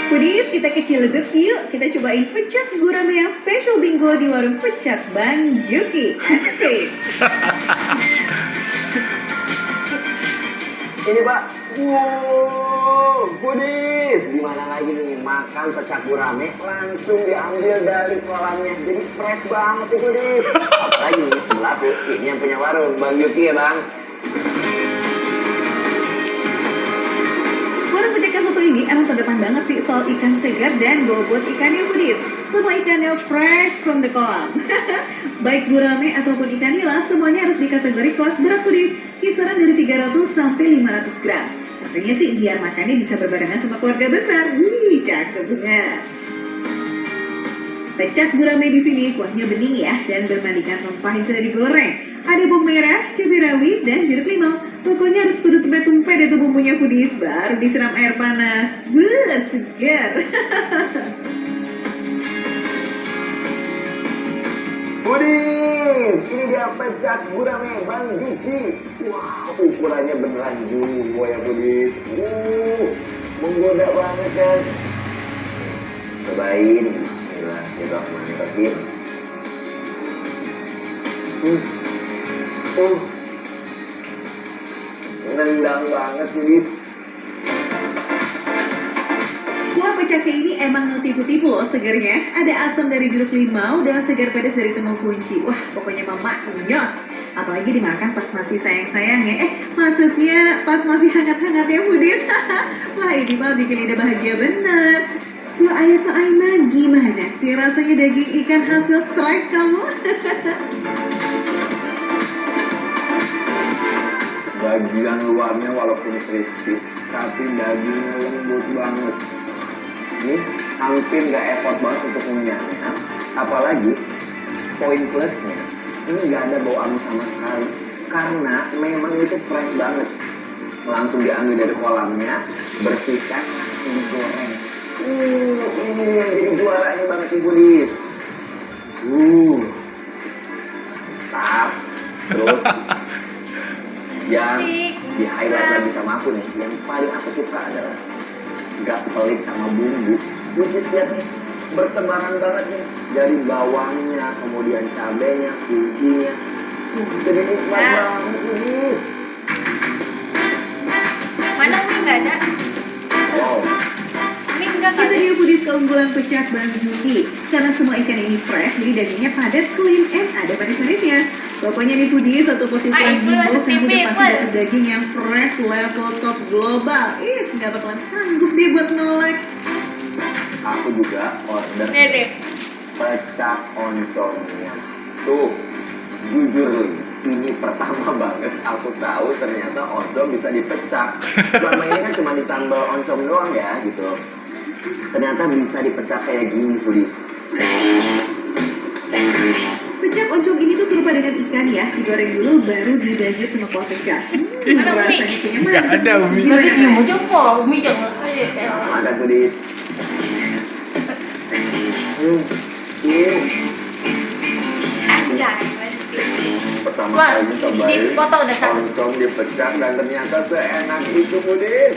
Foodies, kita ke Ciledug yuk. Kita cobain pecak gurame yang spesial bingo di warung pecak Bang Juki. Asik. Ini Pak, wow, Foodies. Gimana lagi nih, makan pecak gurame langsung diambil dari kolamnya. Jadi fresh banget nih Foodies. Apalagi nih, sebelah aku, ini yang punya warung, Bang Juki ya Bang. Warung pecak yang satu ini emang terdepan banget sih soal ikan segar dan bobot ikannya Foodies. Semua ikannya fresh from the kolam. Baik gurame ataupun ikan nila, semuanya harus dikategori kelas berat Foodies. Kisaran dari 300 sampai 500 gram. Katanya sih biar makannya bisa berbarengan sama keluarga besar. Wih, cakep banget. Pecak gurame di sini kuahnya bening ya dan bermandikan rempah yang sudah digoreng. Ada bawang merah, cabai rawit, dan jeruk limau. Pokoknya harus kudu tumpe-tumpe deh tuh bumbunya Foodies, baru disiram air panas. Wuh, segar. Foodies, ini dia pecak gurame Bang Juki. Wow, ukurannya beneran jumbo ya Foodies. Menggoda banget kan. Cobain, bismillahirrahmanirrahim. Nendang banget Foodies. Kuah pecaknya ini emang no tipu-tipu loh segarnya. Ada asam dari jeruk limau dan segar pedas dari temu kunci. Wah, pokoknya mama nyos. Apalagi dimakan pas masih sayang-sayangnya. Maksudnya pas masih hangat-hangatnya Foodies. Wah, ini mah bikin lidah bahagia bener. Ya ayah tuh Aiman, gimana sih rasanya daging ikan hasil strike kamu? Bagian luarnya walaupun crispy, tapi dagingnya lembut banget. Ini hampir nggak effort banget untuk ngunyahnya. Apalagi poin plusnya, ini nggak ada bau amis sama sekali. Karena memang itu fresh banget. Langsung diambil dari kolamnya, bersihkan, langsung digoreng. Ini yang jadi juaranya banget nih Foodies. Mantap. Terus yang di highlight lagi sama aku nih, yang paling aku suka adalah gak pelit sama bumbu. Which is lihat nih, bertebaran banget nih dari bawangnya, kemudian cabenya, kuncinya. Jadi nikmat banget nih. Mana mie nggak ada? Wow. Mie nggak Itu dia Foodies keunggulan pecak Bang Juki. Karena semua ikan ini fresh, jadi dagingnya padat, clean, and ada manis-manisnya. Pokoknya nih Foodies, satu porsi ukuran Ipul bimbo, masuk kamu TV, udah pasti Ipul. dapet daging yang fresh level top global. Nggak bakalan sanggup deh buat nolak. Aku juga order Dede. pecak oncomnya. Tuh, jujur Li, ini pertama banget aku tahu ternyata oncom bisa dipecak. Selama ini kan cuma disambal oncom doang ya gitu. Ternyata bisa dipecak kayak gini Foodies. Pecak oncom ini tuh serupa dengan ikan ya, digoreng dulu baru dibanyur sama kuah pecak. Ada umi. Rasanya kayaknya Nggak mantep. ada umi. Gimana? Nanti mau jumpa, umi jangan. Ada Foodies. Anjay. Pertama Wah, kali cobain dipotong udah satu. oncom dipecak dan ternyata seenak itu Foodies.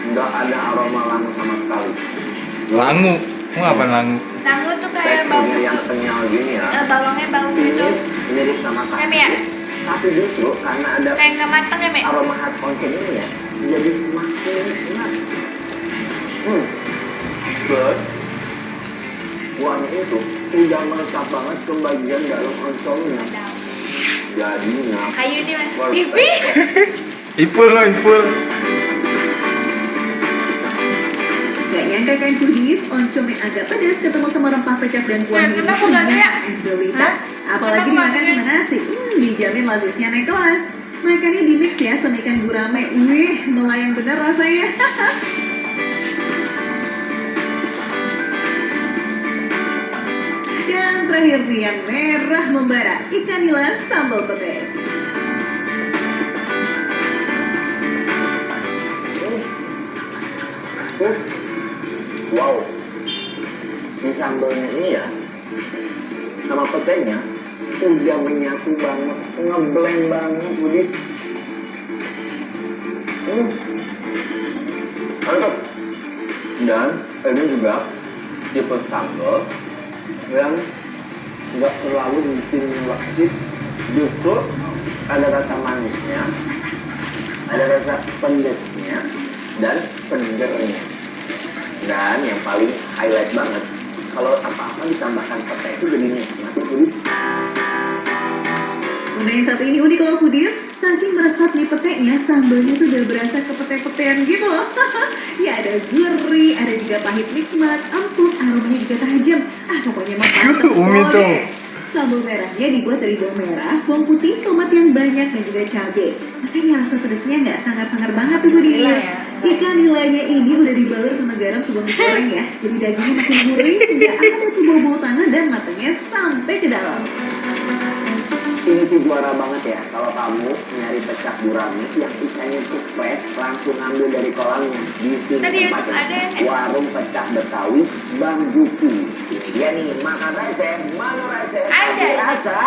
Nggak ada aroma langu sama sekali. Langu. Mau apa langu? Tangu tuh kayak bau. Teksturnya yang kenyal gini ya. Bawangnya bau Ini gitu. mirip sama Em ya? Tapi justru karena ada Kayak nggak matang ya, Mek? aroma khas oncom ini ya, jadi makin nikmat. But kuahnya itu udah melekat banget ke bagian dalam oncomnya. Jadinya Kayu nih, Mas. perfect. TV. Ipul loh, Ipul. Gak nyangka kan Foodies, oncom yang agak pedas ketemu sama rempah pecak dan kuahnya ini kenapa nggak ada ya? Angelita. Hah? Apalagi Kenapa dimakan nggak sama nasi, dijamin lazisnya naik kelas. Makannya di mix ya sama ikan gurame, wih melayang bener rasanya. Dan terakhir nih yang merah membara, ikan nila sambal petai. Wow, di sambalnya ini ya, sama petenya udah menyatu banget, ngeblend banget, Budi. Mantap. Dan ini juga tipe sambal yang nggak terlalu bikin wajib, justru ada rasa manisnya, ada rasa pedesnya, dan segernya. Dan yang paling highlight banget, kalau apa-apa ditambahkan petai itu jadi nikmat, Budi. Nah yang satu ini unik loh foodies, saking meresap di petenya, sambalnya tuh udah berasa ke pete-petean gitu loh. Ya ada gurih, ada juga pahit nikmat, empuk, aromanya juga tajam. Pokoknya mantap Umi tuh. boleh. Sambal merahnya dibuat dari bawang merah, bawang putih, tomat yang banyak, dan juga cabai. Makanya rasa pedasnya nggak sangar-sangar banget tuh foodies. Gila ya. Ikan nilainya ini udah dibalur sama garam sebelum digoreng ya. Jadi dagingnya makin gurih, nggak ada tuh bau-bau tanah dan matangnya sampai ke dalam. Ini sih juara banget ya, kalau kamu nyari pecak gurame yang ikannya tuh fresh, langsung ambil dari kolamnya. Di sini Tadi yang tempatnya, ada yang- warung pecak Betawi Bang Juki. Ini dia nih, makan receh, mana receh, Ada. tapi rasa.